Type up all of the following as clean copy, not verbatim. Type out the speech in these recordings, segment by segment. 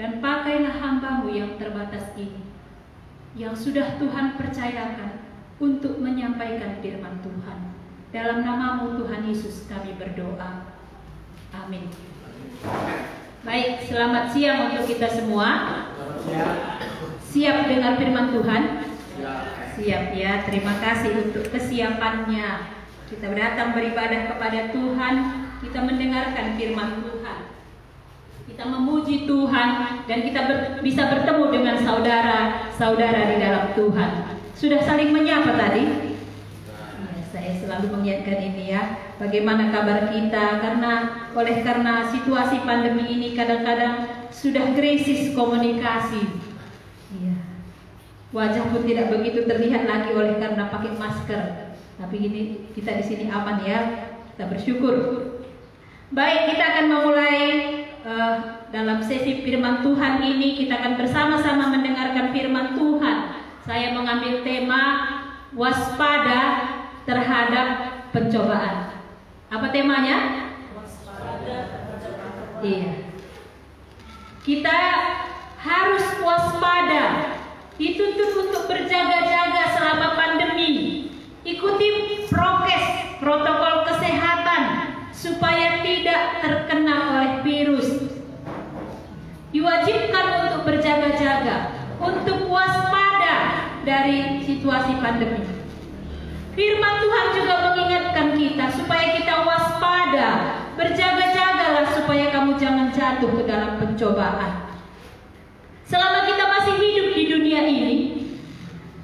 dan pakailah hamba-Mu yang terbatas ini, yang sudah Tuhan percayakan untuk menyampaikan firman Tuhan. Dalam nama-Mu Tuhan Yesus kami berdoa. Amin. Baik, selamat siang untuk kita semua. Siap dengar firman Tuhan? Siap ya, terima kasih untuk kesiapannya. Kita datang beribadah kepada Tuhan, kita mendengarkan firman Tuhan, kita memuji Tuhan, dan kita bisa bertemu dengan saudara-saudara di dalam Tuhan. Sudah saling menyapa tadi? Ya, saya selalu mengingatkan ini ya. Bagaimana kabar kita? Karena situasi pandemi ini kadang-kadang sudah krisis komunikasi. Ya. Wajah pun tidak begitu terlihat lagi oleh karena pakai masker. Tapi ini kita di sini aman ya. Kita bersyukur. Baik, kita akan memulai dalam sesi firman Tuhan ini. Kita akan bersama-sama mendengarkan firman Tuhan. Saya mengambil tema waspada terhadap pencobaan. Apa temanya? Waspada terhadap pencobaan. Iya. Kita harus waspada. Dituntut untuk berjaga-jaga selama pandemi. Ikuti prokes, protokol kesehatan supaya tidak terkena oleh virus. Diwajibkan untuk berjaga-jaga, untuk waspada dari situasi pandemi. Firman Tuhan juga mengingatkan kita supaya kita waspada, berjaga-jagalah supaya kamu jangan jatuh ke dalam pencobaan. Selama kita masih hidup di dunia ini,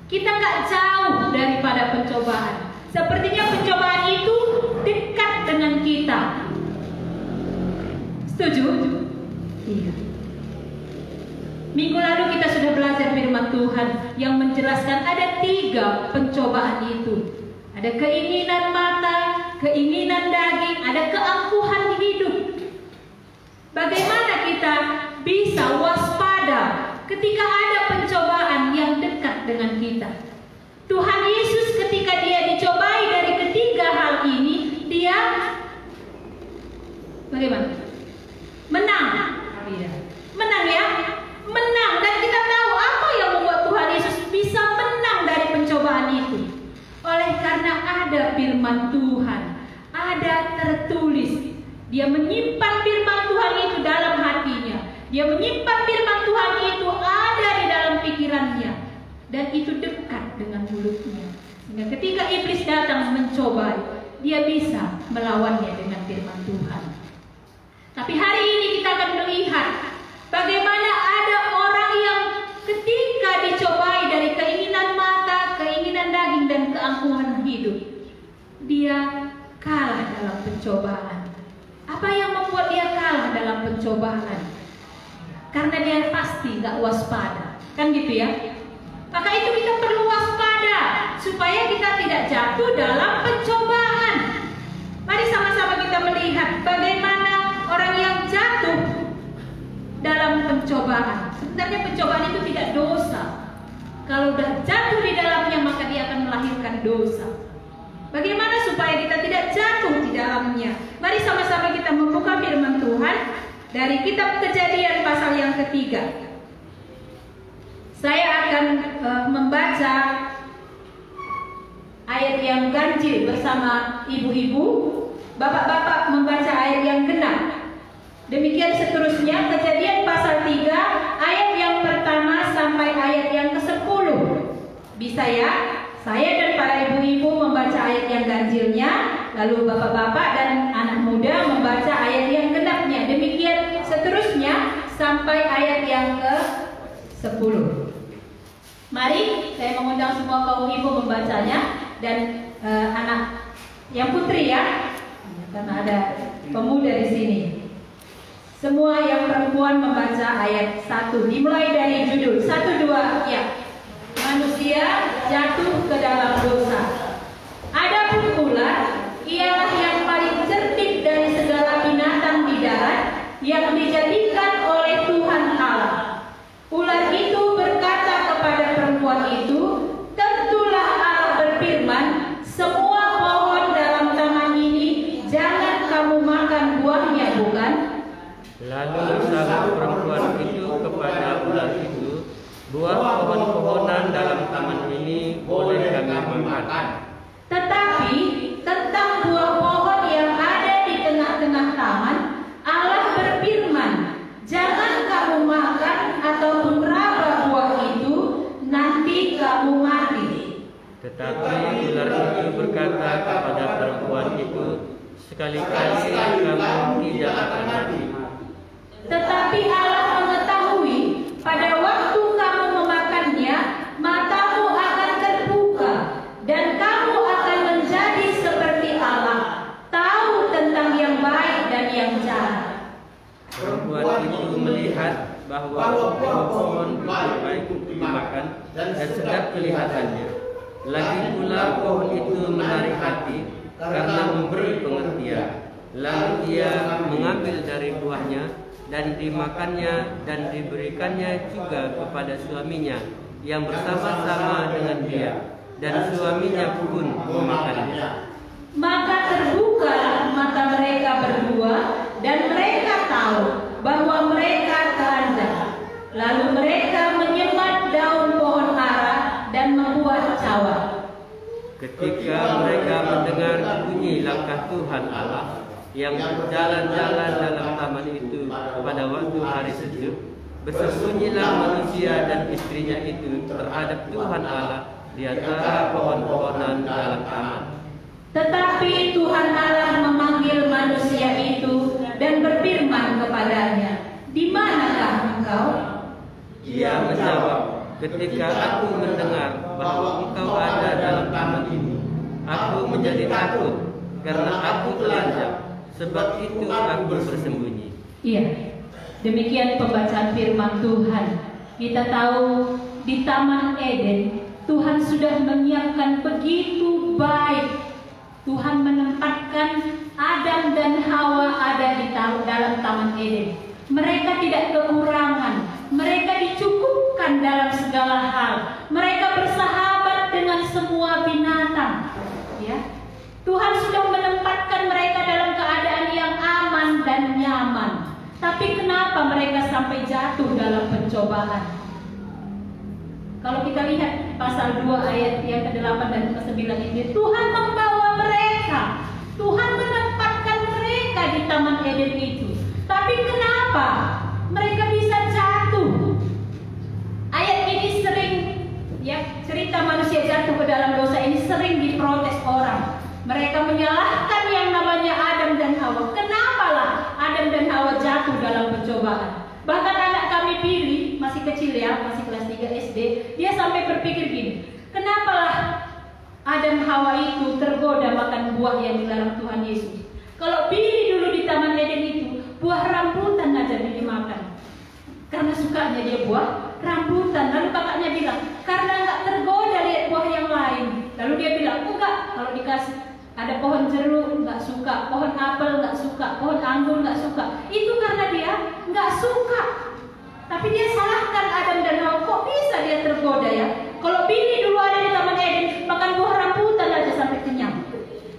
kita nggak jauh daripada pencobaan. Sepertinya pencobaan itu dekat dengan kita. Setuju? Iya. Minggu lalu kita sudah belajar firman Tuhan yang menjelaskan ada 3 pencobaan itu. Ada keinginan mata, keinginan daging, ada keangkuhan hidup. Bagaimana kita bisa waspada ketika ada pencobaan yang dekat dengan kita? Tuhan Yesus ketika dia dicobai dari ketiga hal ini, dia bagaimana? Menang. Iya. Menang ya? Menang. Dan kita tahu apa yang membuat Tuhan Yesus bisa menang dari pencobaan itu. Oleh karena ada firman Tuhan, ada tertulis. Dia menyimpan firman Tuhan itu dalam hatinya. Dia menyimpan firman Tuhan itu ada di dalam pikirannya. Dan itu dekat dengan mulutnya. Sehingga ketika iblis datang mencoba, dia bisa melawannya dengan firman Tuhan. Tapi hari ini kita akan melihat bagaimana ada orang yang ketika dicobai dari keinginan mata, keinginan daging, dan keangkuhan hidup, dia kalah dalam pencobaan. Apa yang membuat dia kalah dalam pencobaan? Karena dia pasti gak waspada. Kan gitu ya? Maka itu kita perlu waspada supaya kita tidak jatuh dalam pencobaan. Mari sama-sama kita melihat bagaimana orang yang jatuh dalam pencobaan. Sebenarnya pencobaan itu tidak dosa. Kalau sudah jatuh di dalamnya maka dia akan melahirkan dosa. Bagaimana supaya kita tidak jatuh di dalamnya? Mari sama-sama kita membuka firman Tuhan dari kitab Kejadian pasal yang ketiga. Saya akan membaca ayat yang ganjil bersama ibu-ibu. Bapak-bapak membaca ayat yang genap. Demikian seterusnya, Kejadian pasal 3 ayat yang pertama sampai ayat yang ke-10. Bisa ya? Saya dan para ibu-ibu membaca ayat yang ganjilnya, lalu bapak-bapak dan anak muda membaca ayat yang genapnya. Demikian seterusnya sampai ayat yang ke-10. Mari saya mengundang semua kaum ibu membacanya dan anak yang putri ya, karena ada pemuda di sini. Semua yang perempuan membaca ayat 1. Dimulai dari judul 1, 2 ya. Manusia jatuh ke dalam dosa. Adapun ular ialah yang paling cerdik dari segala binatang di darat yang dijadikan oleh Tuhan Allah. Ular itu berkata kepada perempuan itu, tentulah Allah berfirman, semua pohon dalam taman ini jangan kamu makan buahnya, bukan? Lalu sahut perempuan itu kepada ular itu, buah pohon-pohonan dalam taman ini boleh kami makan. Tetapi tentang buah pohon yang ada di tengah-tengah taman, Allah berfirman, jangan kamu makan ataupun raba buah itu, nanti kamu mati. Tetapi ular itu berkata kepada perempuan itu, sekali-kali kamu tidak akan mati. Tetapi Allah mengetahui pada waktu kamu memakannya, matamu akan terbuka dan kamu akan menjadi seperti Allah, tahu tentang yang baik dan yang jahat. Perempuan itu melihat bahwa buah pohon itu baik untuk dimakan dan sedap kelihatannya. Lagi pula pohon itu menarik hati karena memberi pengertian. Lalu ia mengambil dari buahnya dan dimakannya dan diberikannya juga kepada suaminya yang bersama-sama dengan dia, dan suaminya pun memakannya. Maka terbukalah mata mereka berdua dan mereka tahu bahwa mereka telanjang. Lalu mereka menyemat daun pohon ara dan membuat cawan. Ketika mereka mendengar bunyi langkah Tuhan Allah yang berjalan-jalan dalam taman itu pada waktu hari sejuk, bersembunyilah manusia dan istrinya itu terhadap Tuhan Allah di antara pohon-pohonan dalam taman. Tetapi Tuhan Allah memanggil manusia itu dan berfirman kepadanya, di manakah engkau? Ia menjawab, ketika aku mendengar bahwa engkau ada dalam taman ini, aku menjadi takut karena aku telanjang, sebab itu aku bersembunyi. Iya, demikian pembacaan firman Tuhan. Kita tahu di Taman Eden Tuhan sudah menyiapkan begitu baik. Tuhan menempatkan Adam dan Hawa ada di dalam Taman Eden. Mereka tidak kekurangan, mereka dicukupkan dalam segala hal. Mereka bersahabat dengan semua binatang. Ya, Tuhan sudah menempatkan mereka dalam keadaan yang aman dan nyaman. Tapi kenapa mereka sampai jatuh dalam pencobaan? Kalau kita lihat pasal 2 ayat yang ke-8 dan ke-9 ini, Tuhan membawa mereka, Tuhan menempatkan mereka di Taman Eden itu. Tapi kenapa mereka bisa jatuh? Ayat ini sering, ya, cerita manusia jatuh ke dalam dosa ini sering diprotes orang. Mereka menyalahkan yang namanya Adam dan Hawa. Kenapalah Adam dan Hawa jatuh dalam pencobaan? Bahkan anak kami pilih, masih kecil ya, masih kelas 3 SD, dia sampai berpikir gini, kenapalah Adam Hawa itu tergoda makan buah yang dilarang Tuhan Yesus? Kalau Billy dulu di Taman Eden itu, buah rambutan aja dimakan. Karena sukanya dia buah rambutan. Lalu kakaknya bilang, karena nggak tergoda lihat buah yang lain. Lalu dia bilang, enggak, kalau dikasih ada pohon jeruk nggak suka, pohon apel nggak suka, pohon anggur nggak suka. Itu karena dia nggak suka. Tapi dia salahkan Adam dan Hawa, kok bisa dia tergoda ya? Kalau Billy dulu ada di Taman Eden, makan buah rambutan aja sampai kenyang.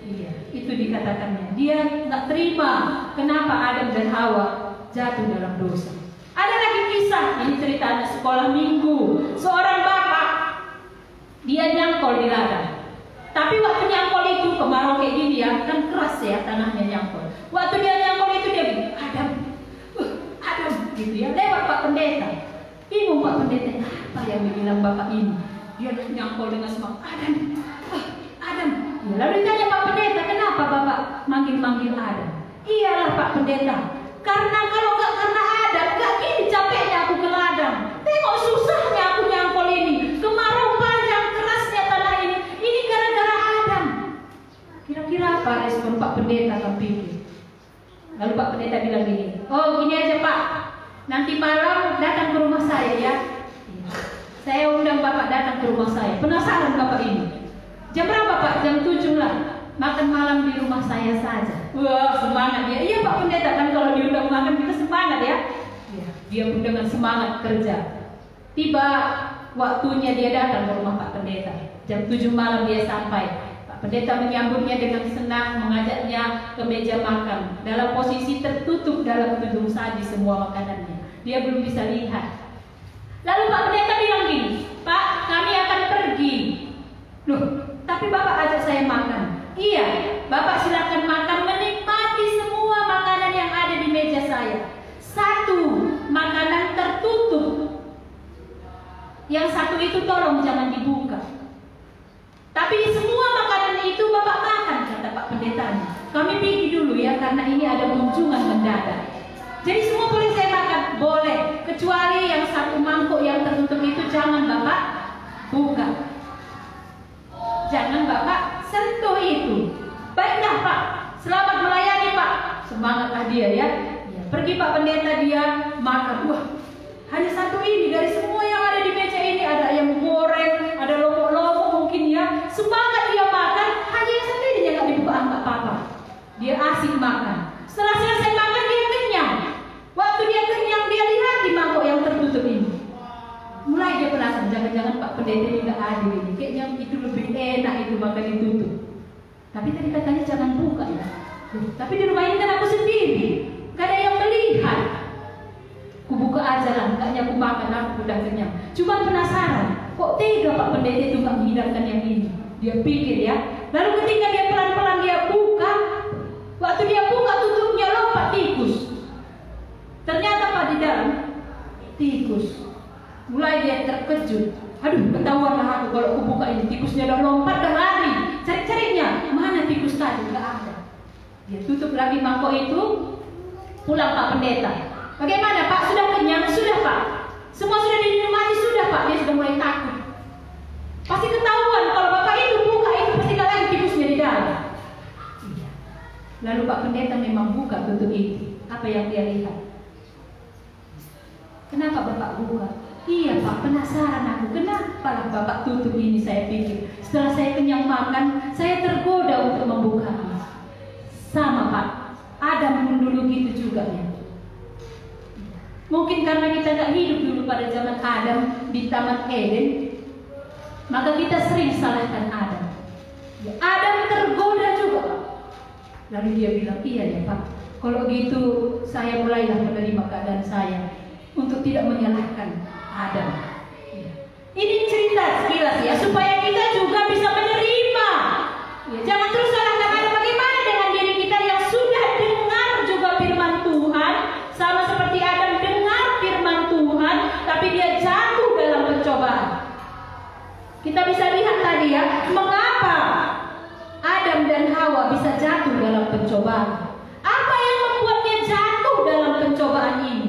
Iya, itu dikatakannya. Dia nggak terima kenapa Adam dan Hawa jatuh dalam dosa. Ada lagi kisah, ini cerita anak sekolah minggu. Seorang bapak, dia nyangkol di ladang. Tapi waktu nyangkol itu, kemarau kayak gini ya, kan keras ya tanahnya nyangkol. Waktu dia nyangkol itu dia bilang, Adam, gitu ya, lewat Pak Pendeta. Bingung Pak Pendeta, apa yang dibilang bapak ini? Dia nyangkol dengan semangat, Adam. Ya, lalu ditanya Pak Pendeta, kenapa bapak manggil-manggil Adam? Iyalah Pak Pendeta, karena kalau nggak karena Adam, nggak gini capeknya aku ke ladang. Tengok susahnya aku nyangkol ini, kemarau panjang kerasnya tanah ini gara-gara Adam. Kira-kira apa respon Pak Pendeta kamu pikir? Lalu Pak Pendeta bilang gini, oh gini aja Pak, nanti malam datang ke rumah saya ya. Saya undang Bapak datang ke rumah saya. Penasaran Bapak ini? Jam berapa Pak? Jam 7 lah. Makan malam di rumah saya saja. Wah, semangat ya. Iya Pak Pendeta, kan kalau diundang makan kita semangat ya. Dia pun dengan semangat kerja. Tiba waktunya dia datang ke rumah Pak Pendeta. Jam 7 malam dia sampai. Pak Pak pendeta menyambutnya dengan senang, mengajaknya ke meja makan dalam posisi tertutup dalam gedung saji semua makanannya. Dia belum bisa lihat. Lalu Pak pendeta bilang gini, "Pak, kami akan pergi." Loh, tapi Bapak ajak saya makan. Iya, Bapak silakan makan, menikmati semua makanan yang ada di meja saya. Satu makanan tertutup, yang satu itu tolong jangan dibuka. Tapi semua makanan itu Bapak makan, kata Pak pendetanya. Kami pergi dulu ya, karena ini ada kunjungan mendadak. Jadi semua boleh saya makan? Boleh, kecuali yang satu mangkuk yang tertutup itu jangan Bapak buka. Jangan Bapak sentuh itu. Baiklah Pak, selamat melayani Pak. Semangatlah dia ya. Pergi Pak pendeta, dia makan. Wah, hanya satu ini dari semua yang ada di meja ini. Ada ayam goreng, ada lombok-lombok mungkin ya. Semangat dia makan, hanya yang satu ini yang gak dibuka apa-apa. Dia asik makan. Setelah selesai makan dia kenyang. Waktu dia kenyang dia lihat di mangkok yang tertutup ini. Mulai dia penasaran, jangan-jangan Pak pendeta ini gak adil ini. Kayaknya itu lebih enak itu makan ditutup. Tapi tadi katanya jangan buka ya. Tapi di rumah ini kan aku sendiri, gak ada yang melihat. Kubuka aja lah, enggaknya aku makan, aku udah kenyang. Cuma penasaran, kok tega Pak pendeta itu gak menghidangkan yang ini. Dia pikir ya. Lalu ketika dia pelan-pelan dia buka, waktu dia buka tutupnya lompat tikus. Ternyata Pak di dalam tikus. Mulai dia terkejut. Aduh, ketahuanlah aku kalau aku buka ini, tikusnya udah lompat dan lari. Cari-carinya, mana tikus tadi? Gak ada. Dia tutup lagi mangkok itu. Pulang Pak pendeta. Bagaimana Pak? Sudah kenyang? Sudah Pak. Semua sudah dinikmati? Sudah Pak. Dia sudah mulai takut. Pasti ketahuan kalau Bapak itu buka itu pasti gak lagi tikusnya di dalam. Lalu Pak pendeta memang buka tutup itu. Apa yang dia lihat? Kenapa Bapak buka? Iya Pak, penasaran aku. Kenapa lah Bapak tutup ini, saya pikir. Setelah saya kenyang makan, saya tergoda untuk membukanya. Sama Pak, Adam pun dulu gitu juga ya. Mungkin karena kita gak hidup dulu pada zaman Adam di Taman Eden, maka kita sering salahkan Adam. Ya, Adam tergoda juga. Lalu dia bilang, iya ya Pak, kalau gitu saya mulailah menerima keadaan saya untuk tidak menyalahkan Adam. Ya. Ini cerita sekilas ya, supaya kita juga bisa menerima. Ya, jangan terus salahkan Adam. Bagaimana dengan diri kita yang sudah dengar juga firman Tuhan, sama seperti Adam dengar firman Tuhan, tapi dia jatuh dalam pencobaan. Kita bisa lihat tadi ya, mengapa Adam dan Hawa bisa jatuh dalam pencobaan. Apa yang membuatnya jatuh dalam pencobaan ini?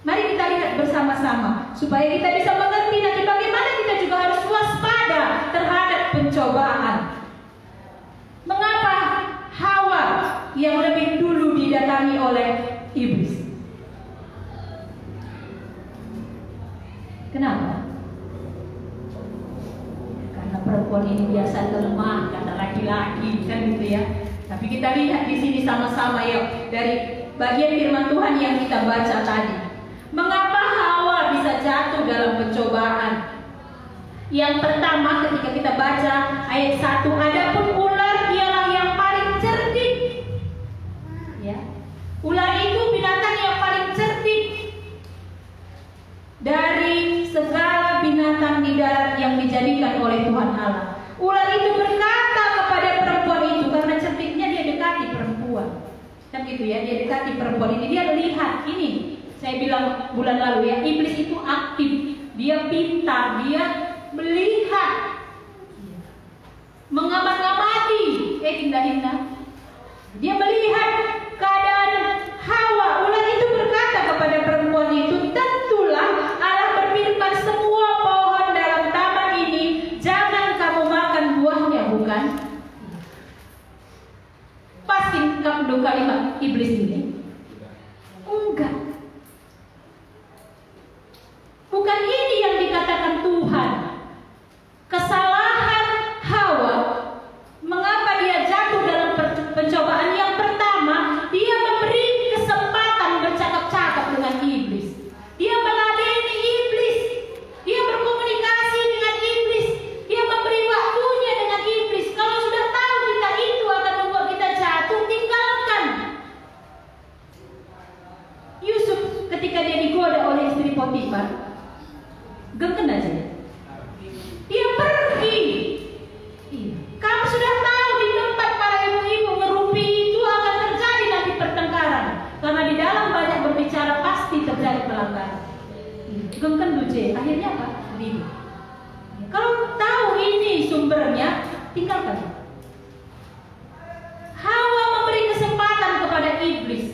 Mari kita lihat bersama-sama supaya kita bisa mengerti nanti bagaimana kita juga harus waspada terhadap pencobaan. Mengapa Hawa yang lebih dulu didatangi oleh iblis? Kenapa? Karena perempuan ini biasa lemah, kata laki-laki kan gitu ya. Tapi kita lihat di sini sama-sama ya dari bagian firman Tuhan yang kita baca tadi. Mengapa Hawa bisa jatuh dalam pencobaan? Yang pertama ketika kita baca ayat 1, adapun ular ialah yang paling cerdik. Ya. Ular itu binatang yang paling cerdik dari segala binatang di darat yang dijadikan oleh Tuhan Allah. Ular itu berkata kepada perempuan itu, karena cerdiknya dia dekati perempuan. Kan gitu ya, dia dekati perempuan ini, dia lihat ini. Saya bilang bulan lalu ya, iblis itu aktif, dia pintar, dia melihat, mengamati, indah-indah. Dia melihat keadaan Hawa. Ular itu berkata kepada perempuan itu, tentulah Allah berfirman semua pohon dalam taman ini jangan kamu makan buahnya, bukan? Pasti kamu kalimat iblis ini? Enggak. Bukan ini yang dikatakan Tuhan. Kesalahan Hawa, mengapa dia jatuh dalam pencobaan? Yang pertama, ketika dia digoda oleh istri Potifar, gengken aja. Dia pergi. Kamu sudah tahu di tempat para ibu-ibu ngerupi itu akan terjadi nanti pertengkaran. Karena di dalam banyak berbicara pasti terjadi pelanggaran. Gengken duje. Akhirnya apa? Bingung. Kalau tahu ini sumbernya, tinggalkan. Hawa memberi kesempatan kepada iblis.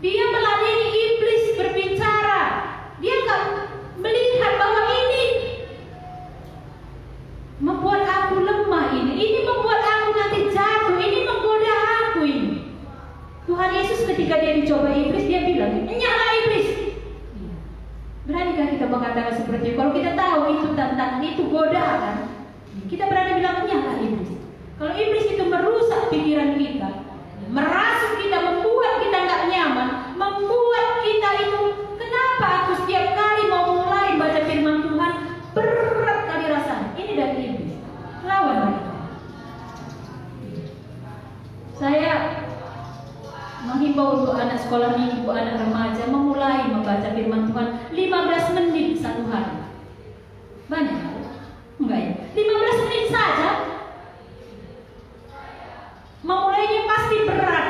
Dia meladeni iblis berbicara. Dia nggak melihat bahwa ini membuat aku lemah, ini membuat aku nanti jatuh, ini menggoda aku ini. Tuhan Yesus ketika dia dicoba iblis, dia bilang, "Nyala iblis." Beranikah kita mengatakan seperti itu? Kalau kita tahu itu tantangan, itu godaan, kita berani bilang, "Nyala iblis." Kalau iblis itu merusak pikiran kita, merasuk kita, membuat kita nggak nyaman, membuat kita itu, kenapa aku setiap kali mau mulai baca firman Tuhan berat kali rasanya? Ini dari iblis. Lawan mereka. Saya menghimbau untuk anak sekolah minggu, anak remaja memulai membaca firman Tuhan 15 menit satu hari. Banyak? Enggak ya? 15 menit saja. Memulainya pasti berat.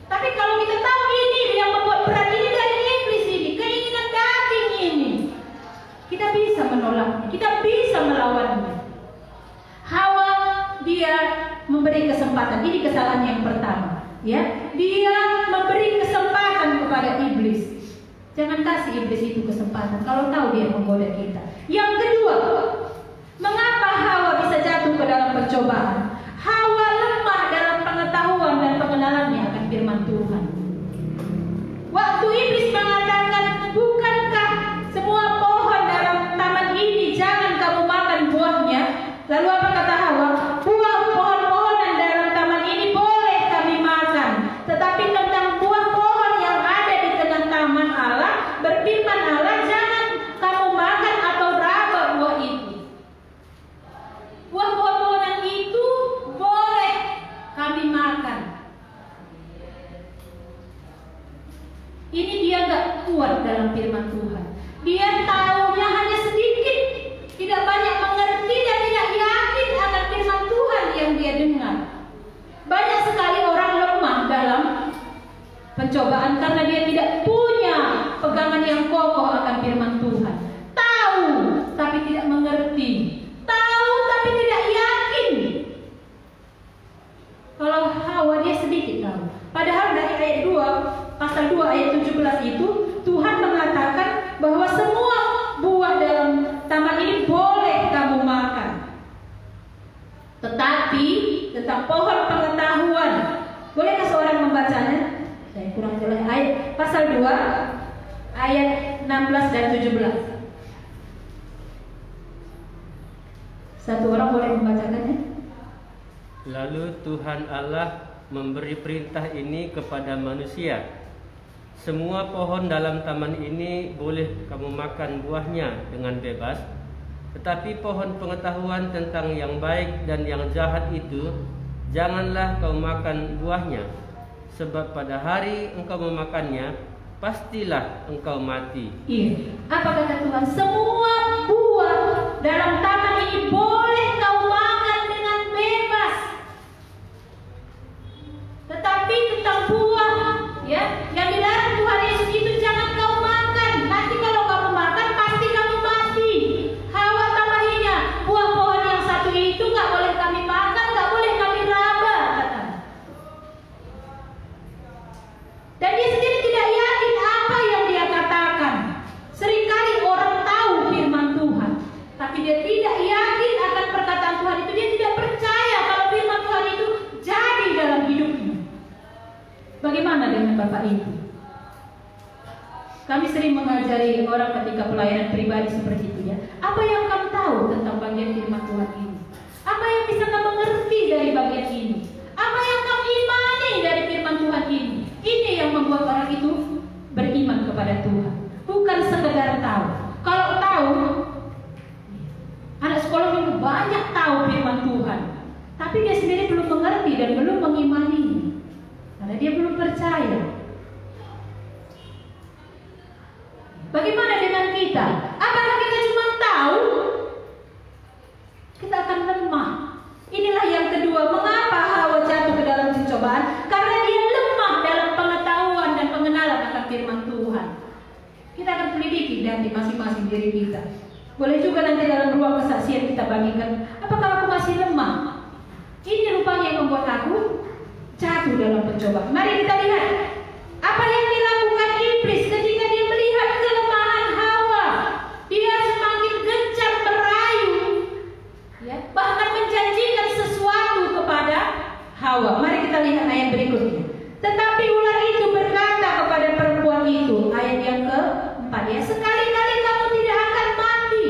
Tapi kalau kita tahu ini yang membuat berat, ini dari iblis ini, keinginan daging ini, kita bisa menolaknya, kita bisa melawannya. Hawa dia memberi kesempatan. Ini kesalahan yang pertama, ya. Dia memberi kesempatan kepada iblis. Jangan kasih iblis itu kesempatan kalau tahu dia menggoda kita. Yang kedua, mengapa Hawa bisa jatuh ke dalam percobaan? Hawa lemah dalam pengetahuan dan pengenalannya akan firman Tuhan. Waktu iblis mengatakan, "Bukankah semua pohon dalam taman ini jangan kamu makan buahnya?" Lalu apa kata Hawa? "Buah pohon-pohonan dalam taman ini boleh kami makan, tetapi tentang buah pohon yang ada di tengah taman Allah, berfirman Allah, jangan kamu makan atau raba buah itu." Buah pohon-pohonan itu boleh kami makan. Ini dia nggak kuat dalam firman Tuhan. Dia tahunya hanya sedikit, tidak banyak mengerti dan tidak yakin akan firman Tuhan yang dia dengar. Banyak sekali orang lemah dalam pencobaan karena dia tidak punya pegangan yang kokoh akan firman Tuhan. Tahu tapi tidak mengerti. Tahu tapi tidak yakin. Kalau Hawa dia sedikit tahu. Padahal dari ayat 2, pasal 2 ayat 17 itu Tuhan mengatakan bahwa semua buah dalam taman ini boleh kamu makan. Tetapi tentang pohon pengetahuan, bolehkah seorang membacanya? Saya kurang jelas. Ayat pasal 2 ayat 16 dan 17. Satu orang boleh membacakannya? Lalu Tuhan Allah memberi perintah ini kepada manusia. Semua pohon dalam taman ini boleh kamu makan buahnya dengan bebas, tetapi pohon pengetahuan tentang yang baik dan yang jahat itu janganlah kau makan buahnya, sebab pada hari engkau memakannya pastilah engkau mati. Iya. Apa kata Tuhan? Semua buah dalam taman ini boleh kau makan dengan bebas. Tetapi tentang buah, ya, yang dilarang Tuhan Yesus itu jangan kau makan. Nanti kalau kamu makan pasti kamu mati. Hawa tambahinya, buah pohon yang satu itu nggak boleh kami makan, nggak boleh kami raba, kata. Dan dia sendiri tidak yakin apa yang dia katakan. Seringkali orang tahu firman Tuhan, tapi dia tidak yakin akan perkataan Tuhan itu. Dia tidak percaya kalau firman Tuhan itu jadi dalam hidupnya. Bagaimana dengan Bapak Ibu? Kami sering mengajari orang ketika pelayanan pribadi seperti itu, ya. Apa yang kamu tahu tentang bagian firman Tuhan ini? Apa yang bisa kamu mengerti dari bagian ini? Apa yang kamu imani dari firman Tuhan ini? Ini yang membuat orang itu beriman kepada Tuhan. Bukan sekedar tahu. Kalau tahu, anak sekolah minggu banyak tahu firman Tuhan, tapi dia sendiri belum mengerti dan belum mengimani, karena dia belum belum percaya. Bagaimana dengan kita? Apakah kita cuma tahu? Kita akan lemah. Inilah yang kedua, mengapa Hawa jatuh ke dalam pencobaan? Karena dia lemah dalam pengetahuan dan pengenalan akan firman Tuhan. Kita akan selidiki dan di masing-masing diri kita. Boleh juga nanti dalam ruang kesaksian kita bandingkan, apakah aku masih lemah? Ini rupanya yang membuat aku jatuh dalam pencobaan. Mari kita lihat apa yang dilakukan iblis ketika dia melihat kelemahan Hawa. Dia semakin gencar merayu, ya, bahkan menjanjikan sesuatu kepada Hawa. Mari kita lihat ayat berikutnya. Tetapi ular itu berkata kepada perempuan itu, ayat yang keempat, ya, sekali-kali kamu tidak akan mati.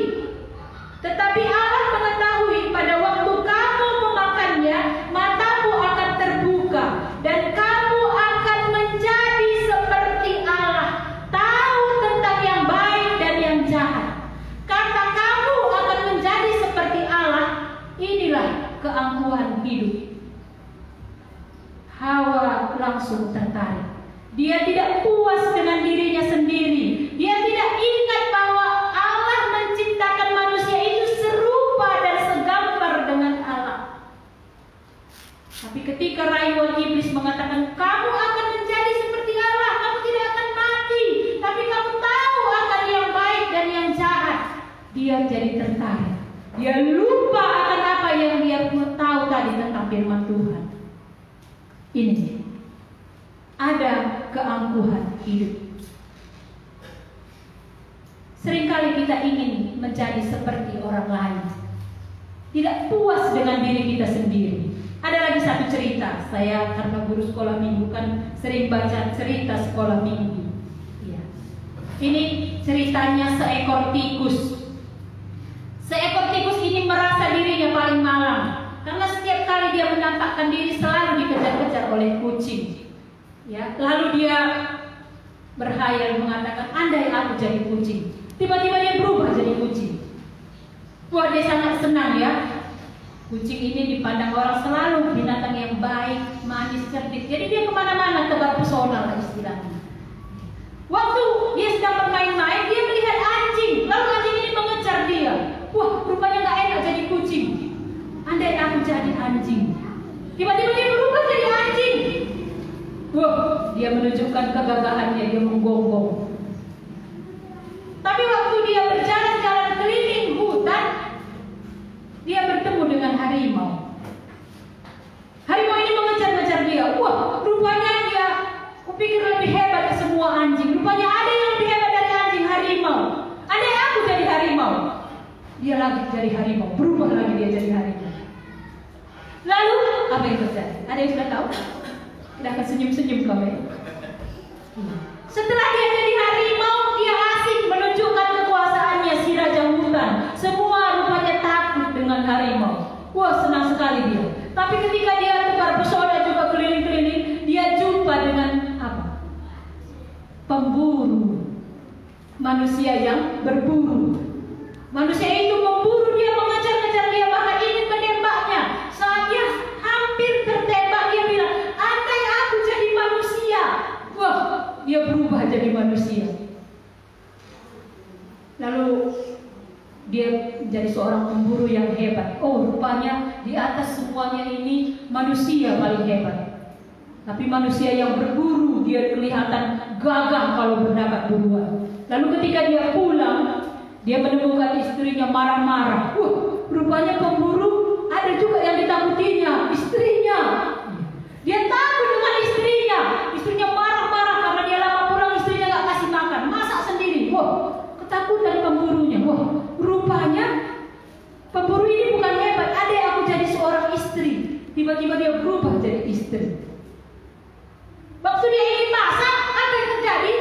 Tetapi Allah mengetahui pada waktu kamu memakannya, matamu akan terbuka dan kamu akan menjadi seperti Allah, tahu tentang yang baik dan yang jahat. Kata kamu akan menjadi seperti Allah, inilah keangkuhan hidup. Hawa langsung tertarik. Dia tidak puas dengan dirinya sendiri. Dia tidak ingat bahwa Allah menciptakan manusia itu serupa dan segambar dengan Allah. Tapi ketika rayuan iblis mengatakan kamu akan menjadi seperti Allah, kamu tidak akan mati, tapi kamu tahu akan yang baik dan yang jahat, dia jadi tertarik. Dia lupa akan apa yang dia tahu tadi tentang firman Tuhan. Ini ada keangkuhan hidup. Seringkali kita ingin menjadi seperti orang lain, tidak puas dengan diri kita sendiri. Ada lagi satu cerita, saya karena guru sekolah minggu kan sering baca cerita sekolah minggu. Ya. Ini ceritanya seekor tikus. Seekor tikus ini merasa dirinya paling malang, karena setiap kali dia menampakkan diri selalu dikejar-kejar oleh kucing. Ya, lalu dia berhayal mengatakan, andai aku jadi kucing. Tiba-tiba dia berubah jadi kucing. Wah, dia sangat senang ya. Kucing ini dipandang orang selalu binatang yang baik, manis, cerdik. Jadi dia kemana-mana tebar pesona lah istilahnya. Waktu dia sedang bermain-main, dia melihat anjing. Lalu anjing ini mengejar dia. Wah, rupanya gak enak jadi kucing. Andai aku jadi anjing. Tiba-tiba dia berubah jadi anjing. Wah, dia menunjukkan kegagahannya, dia menggonggong. Tapi waktu dia berjalan-jalan keliling hutan, dia bertemu dengan harimau. Harimau ini mengejar-ngejar dia. Wah, rupanya dia kupikir lebih hebat dari semua anjing. Rupanya ada yang lebih hebat dari anjing, harimau. Andai aku jadi harimau. Dia lagi jadi harimau, berubah lagi dia jadi harimau. Lalu apa yang terjadi? Ada yang sudah tahu? Kita akan senyum-senyum kami. Setelah dia jadi harimau, dia asik menunjukkan kekuasaannya si raja hutan. Semua rupanya takut dengan harimau. Wah, senang sekali dia. Tapi ketika dia tebar pesona juga keliling-keliling, dia jumpa dengan apa? Pemburu. Manusia yang berburu. Manusia itu memburu dia, mengejar-ngejar dia, bahkan ingin menembaknya. Saat dia hampir tertembak, dia bilang, andai aku jadi manusia. Wah, dia berubah jadi manusia. Lalu dia menjadi seorang pemburu yang hebat. Oh, rupanya di atas semuanya ini manusia paling hebat. Tapi manusia yang berburu, dia kelihatan gagah kalau berdapat buruan. Lalu ketika dia pulang, dia menemukan istrinya marah-marah. Rupanya pemburu ada juga yang ditakutinya, istrinya. Dia takut dengan istrinya. Istrinya marah-marah karena dia lama pulang, istrinya gak kasih makan, masak sendiri. Wah, ketakutan pemburunya. Wah, rupanya pemburu ini bukan hebat. Adek aku jadi seorang istri. Tiba-tiba dia berubah jadi istri. Waktu dia ingin masak, apa yang terjadi?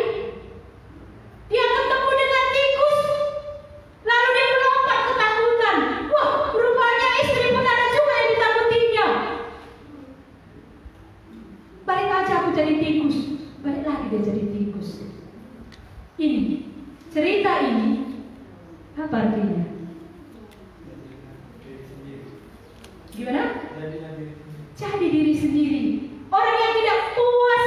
Dia ketemu dengan tikus. Lalu dia melompat ketakutan. Wah, rupanya istri pun ada juga yang ditakutinya. Balik aja aku jadi tikus. Balik lagi dia jadi tikus. Ini, cerita ini apa artinya? Gimana? Jadi diri sendiri. Orang yang tidak puas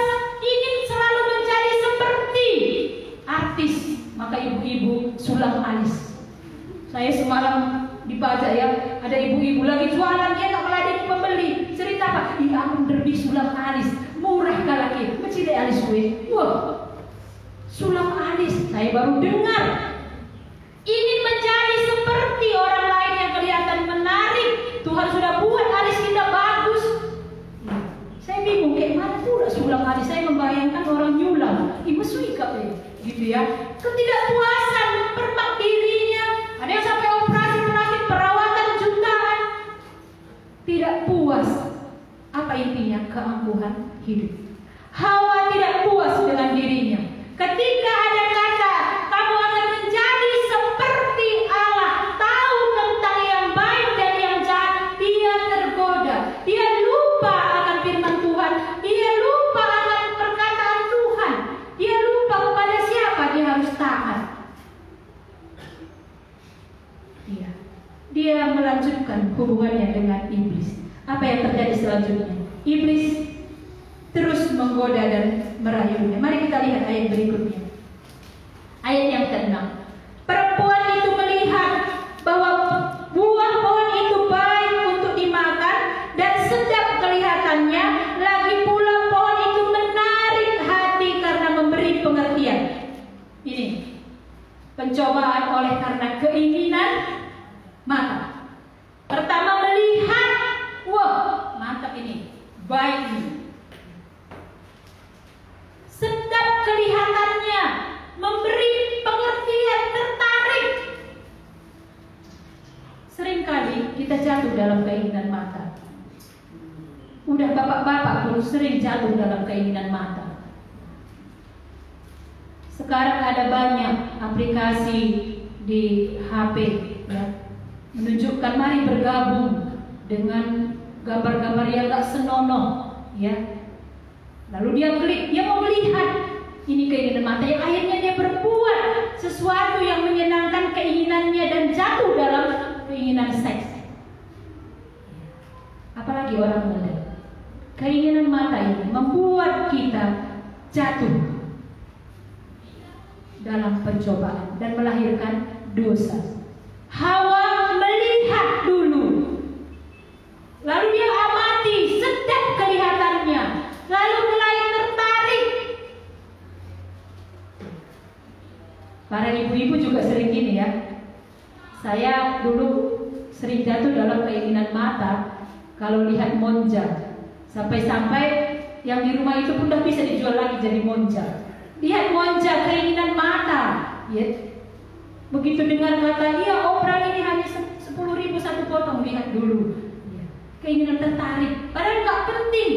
Saya semalam dibaca ya, ada ibu-ibu lagi jualan, dia tak meladeni pembeli. Cerita apa? Iya, aku derbi sulam alis, murah kalaki, mencile alis gue. Wah, sulam alis, saya baru dengar. Ingin menjadi seperti orang lain yang kelihatan menarik. Tuhan sudah buat alis kita bagus. Saya bingung, kayak mana pula sulam alis? Saya membayangkan orang nyulam, imesui kape, gitu ya. Ketidakpuasan mempermak dirinya. Ada yang sampai operasi penyakit perawatan jutaan. Tidak puas. Apa intinya? Keangkuhan hidup. Hawa tidak puas dengan dirinya. Ketika ada kata kamu akan menjadi seperti Allah, tahu tentang yang baik dan yang jahat, dia tergoda. Dia lupa akan firman Tuhan. Dia lupa akan perkataan Tuhan. Dia lupa kepada siapa dia harus taat. Dia melanjutkan hubungannya dengan iblis. Apa yang terjadi selanjutnya? Iblis terus menggoda dan merayunya. Mari kita lihat ayat berikutnya. Ayat yang ke-6. Perempuan itu melihat bahwa buah pohon itu baik untuk dimakan dan sedap kelihatannya, lagi pula pohon itu menarik hati karena memberi pengertian. Ini pencobaan oleh karena keinginan mata. Pertama melihat, wah mantap ini, baik ini. Sedap kelihatannya, memberi pengertian, tertarik. Seringkali kita jatuh dalam keinginan mata. Udah bapak-bapak pun sering jatuh dalam keinginan mata. Sekarang ada banyak aplikasi di HP ya, menunjukkan mari bergabung dengan gambar-gambar yang gak senonoh ya. Lalu dia klik, dia mau melihat. Ini keinginan mata yang akhirnya dia berbuat sesuatu yang menyenangkan keinginannya dan jatuh dalam keinginan seks. Apalagi orang muda. Keinginan mata ini membuat kita jatuh dalam pencobaan dan melahirkan dosa. Hawa melihat dulu, lalu dia amati, sedap kelihatannya, lalu mulai tertarik. Para ibu-ibu juga sering gini ya. Saya dulu sering jatuh dalam keinginan mata kalau lihat monja. Sampai-sampai yang di rumah itu pun udah bisa dijual lagi jadi monja. Lihat monja, keinginan mata ya. Begitu dengar kata, iya operan ini hanya 10.000 satu potong, lihat dulu ya. Keinginan tertarik, padahal gak penting.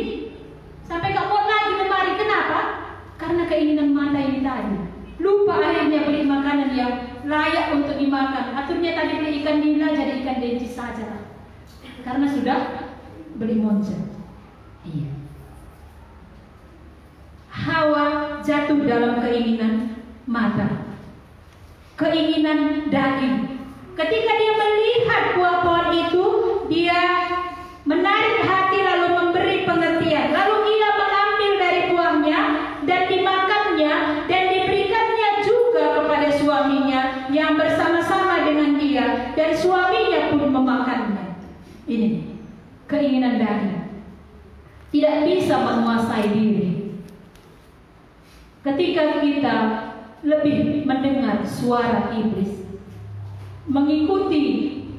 Sampai gak mau lagi lemari, kenapa? Karena keinginan mata ini tadi. Lupa akhirnya beli makanan yang layak untuk dimakan. Aturnya tadi beli ikan nila jadi ikan dencis saja, karena sudah beli monja. Iya. Hawa jatuh dalam keinginan mata, keinginan daging. Ketika dia melihat buah pohon itu, dia menarik hati lalu memberi pengertian. Lalu ia mengambil dari buahnya dan dimakannya dan diberikannya juga kepada suaminya yang bersama-sama dengan dia, dan suaminya pun memakannya. Ini keinginan daging. Tidak bisa menguasai diri. Ketika kita lebih mendengar suara iblis, mengikuti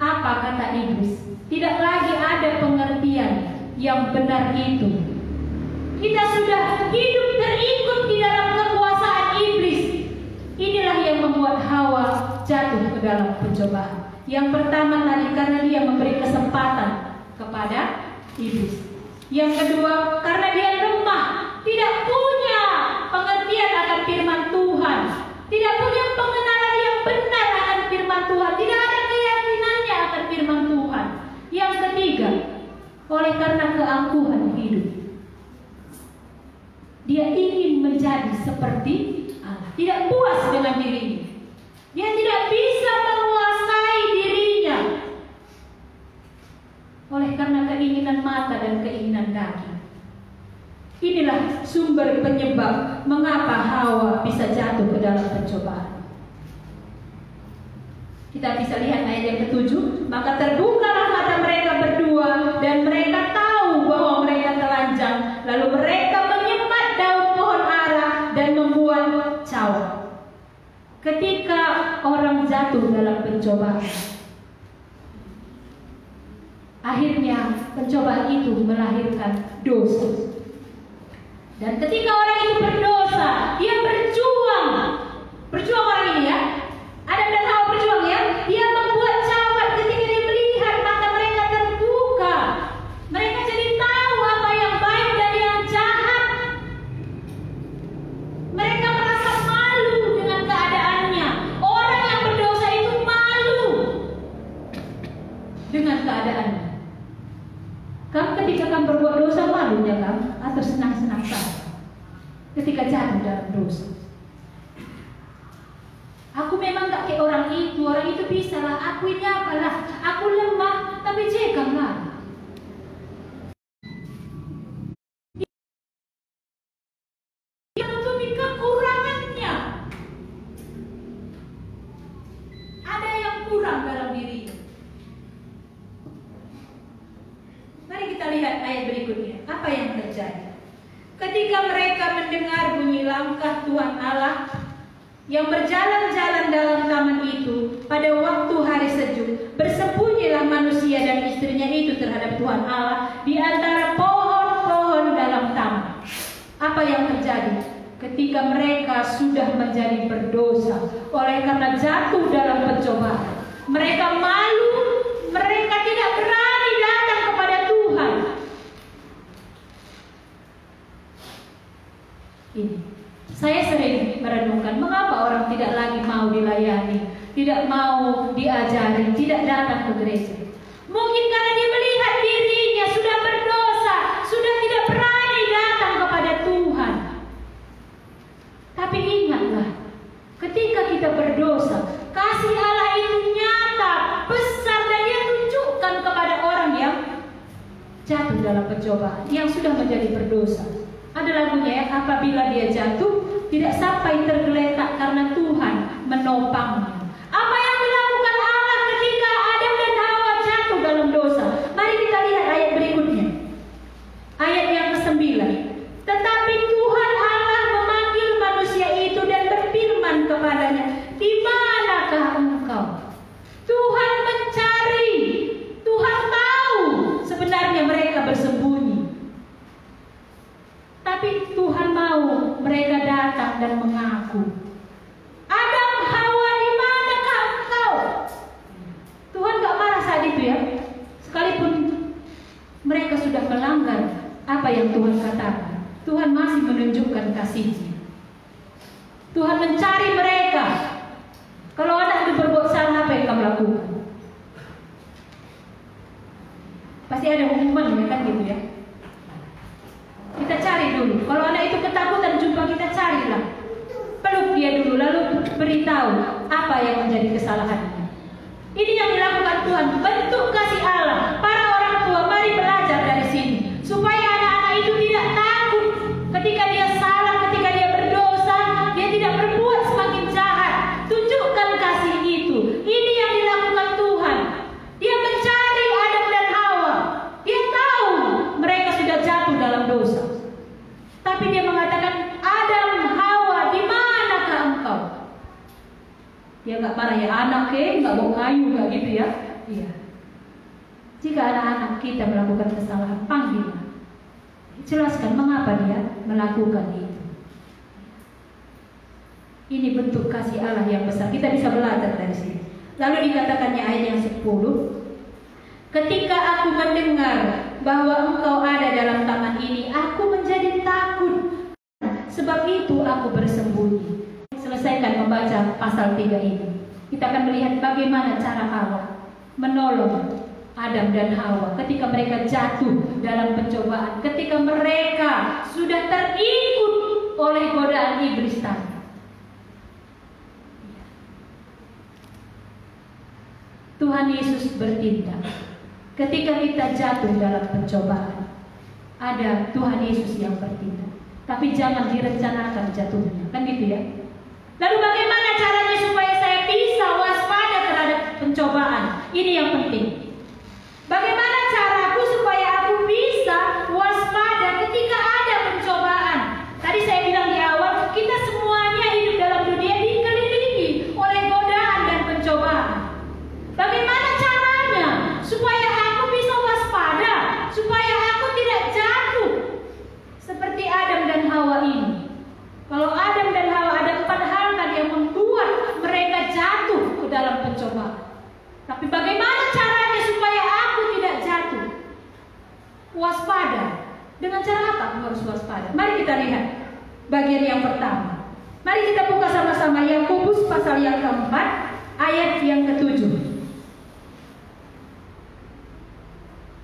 apa kata iblis, tidak lagi ada pengertian yang benar itu. Kita sudah hidup terikut di dalam kekuasaan iblis. Inilah yang membuat Hawa jatuh ke dalam pencobaan. Yang pertama tadi karena dia memberi kesempatan kepada iblis. Yang kedua karena dia lemah, tidak punya pengertian akan firman Tuhan, tidak punya pengenalan yang benar akan firman Tuhan, tidak ada keyakinannya akan firman Tuhan. Yang ketiga, oleh karena keangkuhan hidup, dia ingin menjadi seperti Allah, tidak puas dengan dirinya, dia tidak bisa menguasai dirinya oleh karena keinginan mata dan keinginan daging. Inilah sumber penyebab mengapa Hawa bisa jatuh ke dalam pencobaan. Kita bisa lihat ayat yang ke-7. Maka terbukalah mata mereka berdua dan mereka tahu bahwa mereka telanjang. Lalu mereka menyemat daun pohon ara dan membuat cawan. Ketika orang jatuh dalam pencobaan, akhirnya pencobaan itu melahirkan dosa. Dan ketika orang itu berdosa, dia berjuang orang ini ya. Adam dan Hawa berjuang ya. Dia membuat cawan. Ketika dia melihat, mata mereka terbuka. Mereka jadi tahu apa yang baik dan yang jahat. Mereka merasa malu dengan keadaannya. Orang yang berdosa itu malu dengan keadaannya. Kamu ketika kamu berbuat dosa malu ya kamu? Atau senang-senang saja ketika jatuh dalam dosa? Aku memang gak kayak orang itu bisa lah, aku ini apalah, aku lemah, tapi janganlah. Dia menutupi kekurangannya. Ada yang kurang dalam dirinya. Mari kita lihat ayat berikutnya. Apa yang terjadi? Ketika mereka mendengar bunyi langkah Tuhan Allah yang berjalan-jalan dalam taman itu pada waktu hari sejuk, bersembunyilah manusia dan istrinya itu terhadap Tuhan Allah di antara pohon-pohon dalam taman. Apa yang terjadi? Ketika mereka sudah menjadi berdosa oleh karena jatuh dalam pencobaan, mereka malu, mereka tidak berani datang kepada Tuhan. Ini saya sering merenungkan mengapa orang tidak lagi mau dilayani, tidak mau diajari, tidak datang ke gereja. Mungkin karena dia melihat dirinya sudah berdosa, sudah tidak berani datang kepada Tuhan. Tapi ingatlah, ketika kita berdosa, kasih Allah itu nyata, besar, dan dia tunjukkan kepada orang yang jatuh dalam pencobaan, yang sudah menjadi berdosa. Ada lagunya ya, apabila dia jatuh, tidak sampai tergeletak karena Tuhan menopangnya. Apa yang dilakukan Allah ketika Adam dan Hawa jatuh dalam dosa? Mari kita lihat ayat berikutnya. Ayat yang ke-9. Tetapi Tuhan Allah memanggil manusia itu dan berfirman kepadanya, di manakah engkau? Tuhan mencari, Tuhan tahu sebenarnya mereka bersembunyi. Tapi Tuhan mau mereka datang dan mengaku, Adam, Hawa, di manakah engkau? Tuhan gak marah saat itu ya. Sekalipun mereka sudah melanggar apa yang Tuhan katakan, Tuhan masih menunjukkan kasih-Nya. Tuhan mencari mereka. Kalau anak itu berbuat salah, apa yang kamu lakukan? Pasti ada hukuman ya kan gitu ya. Kita cari dulu. Kalau anak itu ketakutan jumpa kita, carilah. Peluk dia dulu, lalu beritahu apa yang menjadi kesalahannya. Ini yang dilakukan Tuhan, bentuk kasih Allah. Para orang tua, mari belajar dari sini, supaya anak-anak itu tidak takut ketika dia salah, ketika dia berdosa, dia tidak berbuat semakin jahat. Tunjukkan kasih itu. Ini yang dilakukan Tuhan. Dia mencari Adam dan Hawa. Dia tahu mereka sudah jatuh dalam dosa. Tapi dia mengatakan, Adam, Hawa, di manakah engkau? Dia nggak marah ya, anak nggak mau kayu, nggak gitu ya. Iya. Jika anak-anak kita melakukan kesalahan, panggillah. Jelaskan mengapa dia melakukan itu. Ini bentuk kasih Allah yang besar. Kita bisa belajar dari sini. Lalu dikatakannya ayat yang 10. Ketika aku mendengar bahwa engkau ada dalam taman ini, aku menjadi takut. Sebab itu aku bersembunyi. Selesaikan membaca pasal 3 ini. Kita akan melihat bagaimana cara Allah menolong Adam dan Hawa ketika mereka jatuh dalam pencobaan, ketika mereka sudah terikut oleh godaan iblis tadi. Tuhan Yesus bertindak. Ketika kita jatuh dalam pencobaan, ada Tuhan Yesus yang bertindak. Tapi jangan direncanakan jatuhnya, kan gitu ya. Lalu bagaimana caranya supaya saya bisa waspada terhadap Ini yang penting. Bagaimana caraku supaya aku bisa waspada ketika ada pencobaan? Tadi saya bilang di awal, kita semuanya hidup dalam dunia dikelilingi oleh godaan dan pencobaan. Bagaimana caranya supaya aku bisa waspada, supaya aku tidak jatuh seperti Adam dan Hawa ini? Kalau Adam dan Hawa ada 4 hal tadi yang membuat mereka jatuh ke dalam pencobaan. Tapi bagaimana caranya supaya aku tidak jatuh? Waspada. Dengan cara apa aku harus waspada? Mari kita lihat bagian yang pertama. Mari kita buka sama-sama Yakobus pasal yang keempat, ayat yang ke-7.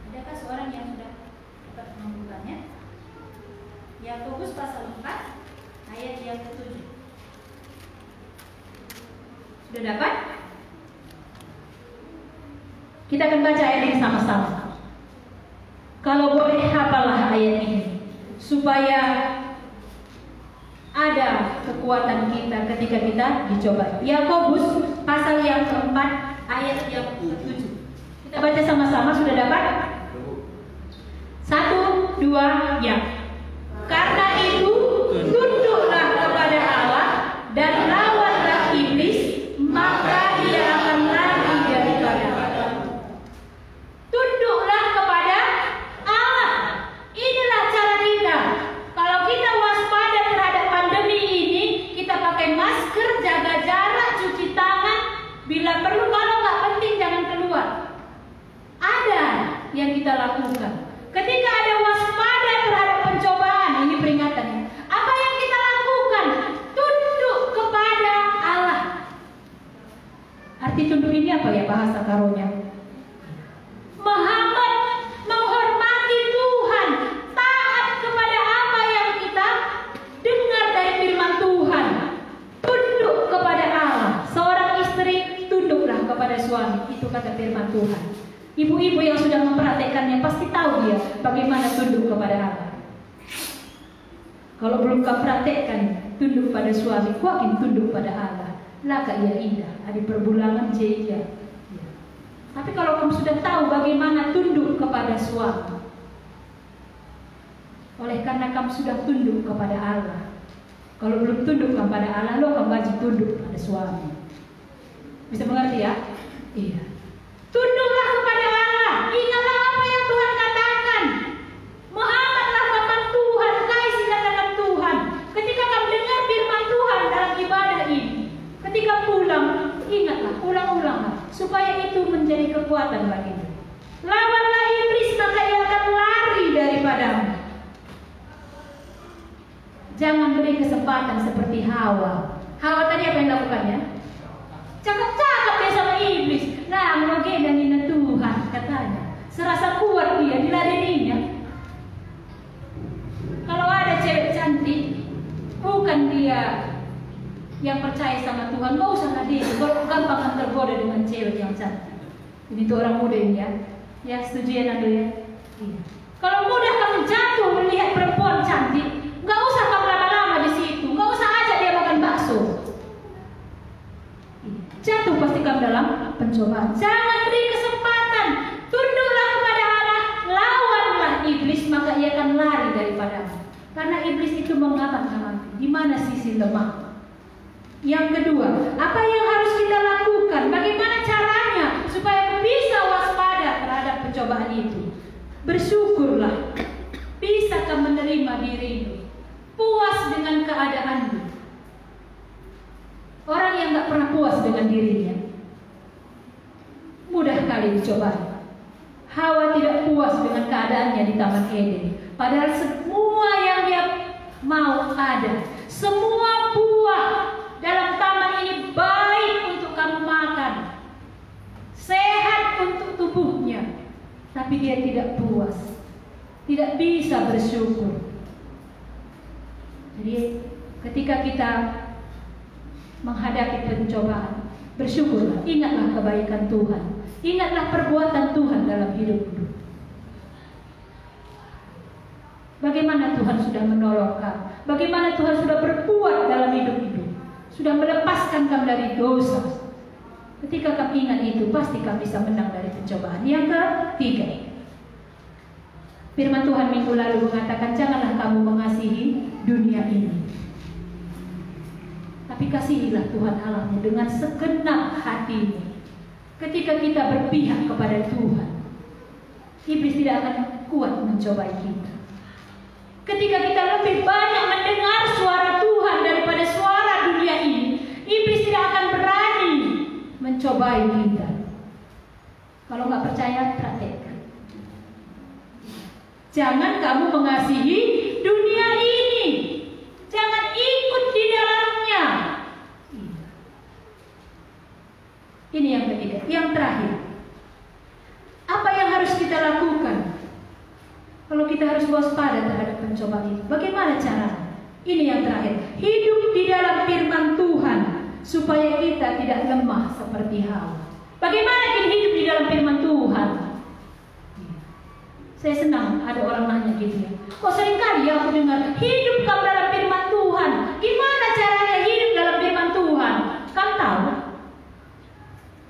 Adakah seorang yang sudah dapat membukanya? Yakobus pasal 4, ayat yang ke-7. Sudah dapat? Kita akan baca ayat ini sama-sama. Kalau boleh hafalah ayat ini, supaya ada kekuatan kita ketika kita dicoba. Yakobus pasal yang keempat, ayat yang ke-7. Kita baca sama-sama, sudah dapat? 1, 2, ya. Karena itu tunduklah kepada Allah dan lawanlah iblis, maka ia akan lari daripadamu. Tunduklah kepada Allah. Inilah cara kita. Kalau kita waspada terhadap pandemi ini, kita pakai masker, jaga jarak, cuci tangan. Bila perlu, kalau nggak penting jangan keluar. Ada yang kita lakukan. Ketika ada waspada terhadap pencobaan, ini peringatan. Apa yang kita lakukan? Tunduk kepada Allah. Arti tunduk ini apa ya bahasa karonya? Menghormati Tuhan, taat kepada apa yang kita dengar dari firman Tuhan, tunduk kepada Allah. Seorang istri tunduklah kepada suami, itu kata firman Tuhan. Ibu-ibu yang sudah mempraktekannya pasti tahu dia bagaimana tunduk kepada Allah. Kalau belum kau praktekkan tunduk pada suami, kuakin tunduk pada Allah. Laka ia indah, ada perbulangan jaya. Tapi kalau kamu sudah tahu bagaimana tunduk kepada suami, oleh karena kamu sudah tunduk kepada Allah. Kalau belum tunduk kepada Allah, lo kamu wajib tunduk pada suami. Bisa mengerti ya? Iya. Tunduklah kepada Allah. Ingatlah apa yang Tuhan katakan. Muhammadlah firman Tuhan, kasih katakan Tuhan. Ketika kamu dengar firman Tuhan dalam ibadah ini, ketika pulang, ingatlah, ulang-ulanglah, supaya itu menjadi kekuatan bagimu. Lawanlah iblis, maka ia akan lari daripadamu. Jangan beri kesempatan seperti Hawa. Hawa tadi apa yang lakukannya? Cakap-cakap dia sama iblis. Nah, mengenai Tuhan katanya. Serasa kuat dia, diladeninya. Kalau ada cewek cantik, bukan dia yang percaya sama Tuhan, gak usah ladeni. Gampang tergoda dengan cewek yang cantik. Ini tuh orang muda ini ya. Ya, setuju ya Nando ya? Iya. Kalau mudah kamu jatuh melihat perempuan cantik, gak usah kamu lama-lama di situ. Gak usah ajak dia makan bakso. Jatuh pasti kamu dalam pencobaan. Jangan beri kesempatan. Tunduklah kepada Allah, lawanlah iblis, maka ia akan lari daripadamu. Karena iblis itu mengamati di mana sisi lemah. Yang kedua, apa yang harus kita lakukan? Bagaimana caranya supaya bisa waspada terhadap pencobaan itu? Bersyukurlah. Bisakah menerima dirimu? Puas dengan keadaanmu. Orang yang gak pernah puas dengan dirinya mudah kali dicoba. Hawa tidak puas dengan keadaannya di Taman Eden. Padahal semua yang dia mau ada. Semua buah dalam taman ini baik untuk kamu makan, sehat untuk tubuhnya. Tapi dia tidak puas, tidak bisa bersyukur. Jadi ketika kita menghadapi pencobaan, bersyukurlah, ingatlah kebaikan Tuhan, ingatlah perbuatan Tuhan dalam hidupmu. Bagaimana Tuhan sudah menolong kamu, bagaimana Tuhan sudah berbuat dalam hidup, sudah melepaskan kamu dari dosa. Ketika kami ingat itu, pasti kami bisa menang dari pencobaan. Yang ketiga, firman Tuhan minggu lalu mengatakan, janganlah kamu mengasihi dunia ini, tapi kasihilah Tuhan Allahmu dengan segenap hatimu. Ketika kita berpihak kepada Tuhan, iblis tidak akan kuat mencobai kita. Ketika kita lebih banyak mendengar suara Tuhan daripada suara dunia ini, iblis tidak akan berani mencobai kita. Kalau nggak percaya, praktekkan. Jangan kamu mengasihi dunia ini. Jangan ikut di dalamnya. Ini yang ketiga. Yang terakhir, apa yang harus kita lakukan kalau kita harus waspada terhadap pencobaan ini? Bagaimana caranya? Ini yang terakhir. Hidup di dalam firman Tuhan supaya kita tidak lemah seperti Hawa. Bagaimana kita hidup di dalam firman Tuhan? Saya senang ada orang nanya gitu ya. Kok seringkali aku dengar hidup kamu dalam firman Tuhan. Gimana caranya hidup dalam firman Tuhan? Kamu tahu?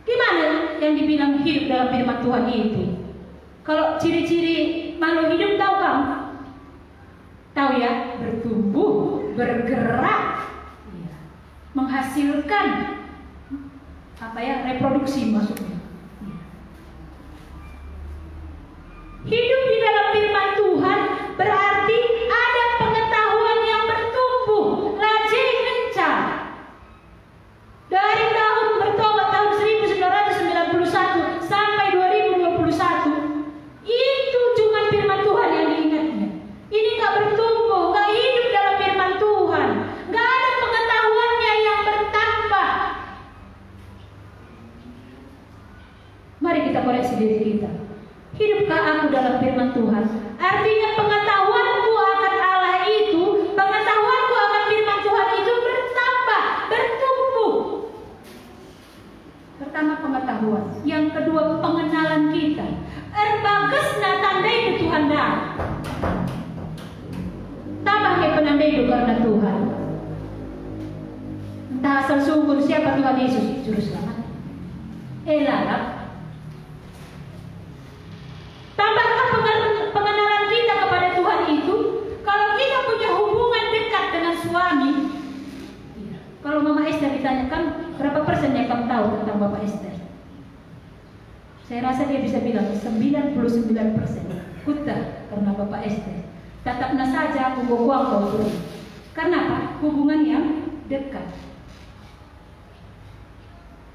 Gimana yang dibilang hidup dalam firman Tuhan itu? Kalau ciri-ciri makhluk hidup tahu kamu? Tahu ya? Bertumbuh, bergerak, menghasilkan apa ya? Reproduksi maksudnya. Hidup di dalam firman Tuhan berarti ada pengetahuan yang bertumbuh, rajin gencar. Dari tahun bertobat tahun 1991 sampai 2021, itu cuma firman Tuhan yang diingatnya. Ini nggak bertumbuh, nggak hidup dalam firman Tuhan, nggak ada pengetahuannya yang bertambah. Mari kita koreksi diri kita. Hidupkah aku dalam firman Tuhan? Artinya pengetahuanku akan Allah itu, pengetahuanku akan firman Tuhan itu bertambah, bertumbuh. Pertama pengetahuan, yang kedua pengenalan kita. Erbagesna tandai ke Tuhan dah. Tambah ke penandai itu karena Tuhan. Entah asal sungguh siapa Tuhan Yesus juru selamat. Larap. Tambahkan pengenalan kita kepada Tuhan itu. Kalau kita punya hubungan dekat dengan suami, kalau Mama Esther ditanyakan berapa persen yang kamu tahu tentang Bapak Esther, saya rasa dia bisa bilang 99%. Kuta karena Bapak Esther. Tatapna saja aku bokuang kau bro. Karena apa? Hubungan yang dekat.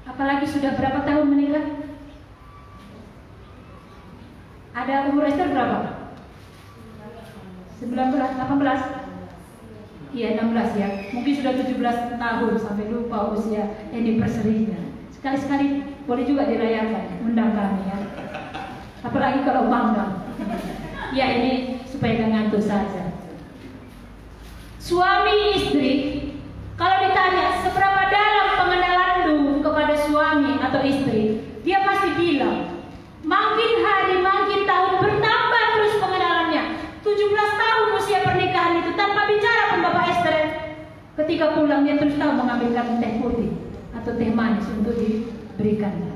Apalagi sudah berapa tahun menikah? Ada umur Esther berapa? 19, 18? Iya 16 ya. Mungkin sudah 17 tahun sampai lupa usia anniversary-nya. Sekali-sekali boleh juga dirayakan, undang kami ya. Apalagi kalau manggang. Ya ini supaya gak ngantuk saja. Suami istri, kalau ditanya seberapa dalam pengenalanmu kepada suami atau istri, dia pasti bilang, makin hari, makin tahun bertambah terus pengenalannya. 17 tahun usia pernikahan itu tanpa bicara pun Bapak Esther. Ketika pulang dia terus tahu mengambilkan teh putih atau teh manis untuk diberikan.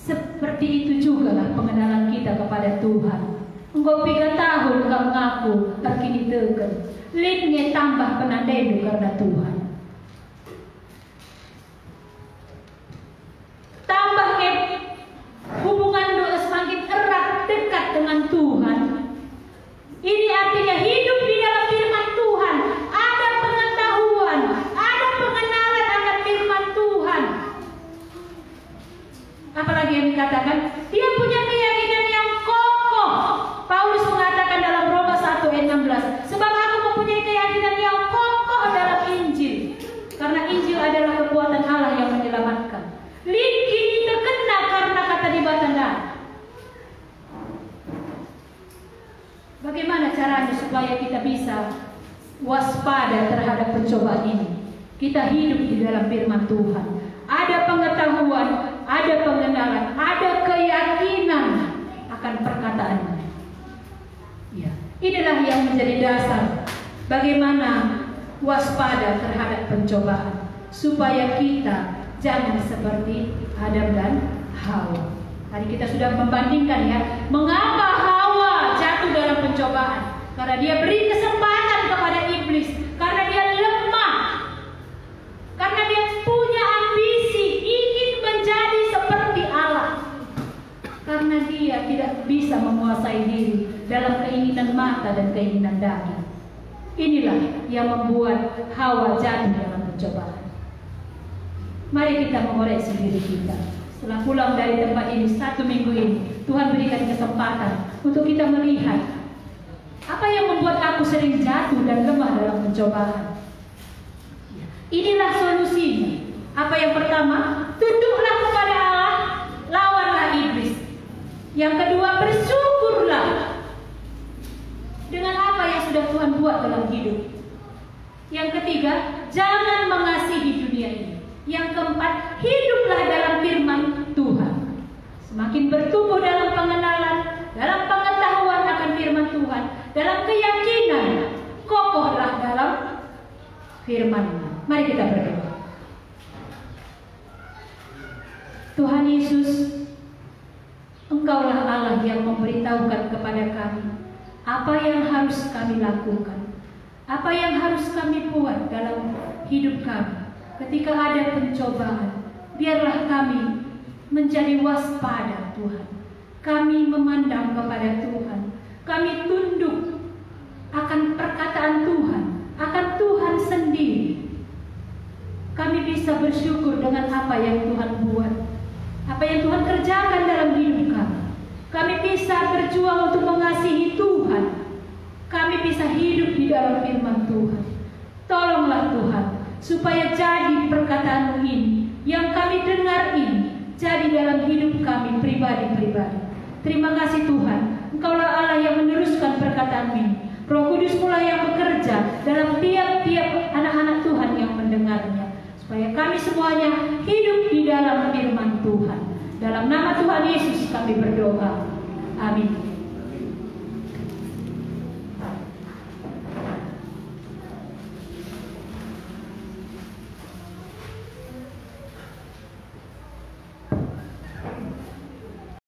Seperti itu juga lah pengenalan kita kepada Tuhan. Engkau 3 tahun kau mengaku terkini teken. Litnya tambah penandai karena Tuhan. Tambah ke hubungan doa semakin erat dekat dengan Tuhan. Ini artinya hidup di dalam firman Tuhan. Ada pengetahuan, ada pengenalan akan firman Tuhan. Apalagi yang dikatakan, dia punya keyakinan yang kokoh. Paulus mengatakan dalam Roma 1 ayat 16, sebab aku mempunyai keyakinan yang kokoh dalam Injil. Karena Injil adalah kekuatan Allah yang menyelamatkan. Ini terkena karena kata di Batanda. Bagaimana caranya supaya kita bisa waspada terhadap pencobaan ini? Kita hidup di dalam firman Tuhan. Ada pengetahuan, ada pengenalan, ada keyakinan akan perkataannya. Ya, inilah yang menjadi dasar bagaimana waspada terhadap pencobaan. supaya kita jangan seperti Adam dan Hawa. Tadi kita sudah membandingkan ya, mengapa Hawa jatuh dalam pencobaan? Karena dia beri kesempatan kepada iblis, karena dia lemah, karena dia punya ambisi ingin menjadi seperti Allah, karena dia tidak bisa menguasai diri dalam keinginan mata dan keinginan daging. Inilah yang membuat Hawa jatuh dalam pencobaan. Mari kita mengoreksi diri kita. Setelah pulang dari tempat ini 1 minggu ini, Tuhan berikan kesempatan untuk kita melihat apa yang membuat aku sering jatuh dan lemah dalam pencobaan. Inilah solusinya. Apa yang pertama? Tunduklah kepada Allah, lawanlah iblis. Yang kedua, bersyukurlah dengan apa yang sudah Tuhan buat dalam hidup. Yang ketiga, jangan mengasihi dunia ini. Yang keempat, hiduplah dalam firman Tuhan. Semakin bertumbuh dalam pengenalan, dalam pengetahuan akan firman Tuhan, dalam keyakinan, kokohlah dalam firman-Nya. Mari kita berdoa. Tuhan Yesus, Engkaulah Allah yang memberitahukan kepada kami apa yang harus kami lakukan, apa yang harus kami buat dalam hidup kami. Ketika ada pencobaan, biarlah kami menjadi waspada Tuhan. Kami memandang kepada Tuhan. Kami tunduk akan perkataan Tuhan, akan Tuhan sendiri. Kami bisa bersyukur dengan apa yang Tuhan buat, apa yang Tuhan kerjakan dalam hidup kami. Kami bisa berjuang untuk mengasihi Tuhan. Kami bisa hidup di dalam firman Tuhan. Tolonglah Tuhan, supaya jadi perkataan-Mu ini yang kami dengar ini jadi dalam hidup kami pribadi-pribadi. Terima kasih Tuhan, Engkaulah Allah yang meneruskan perkataan ini. Roh Kudus pula yang bekerja dalam tiap-tiap anak-anak Tuhan yang mendengarnya, supaya kami semuanya hidup di dalam firman Tuhan. Dalam nama Tuhan Yesus kami berdoa. Amin.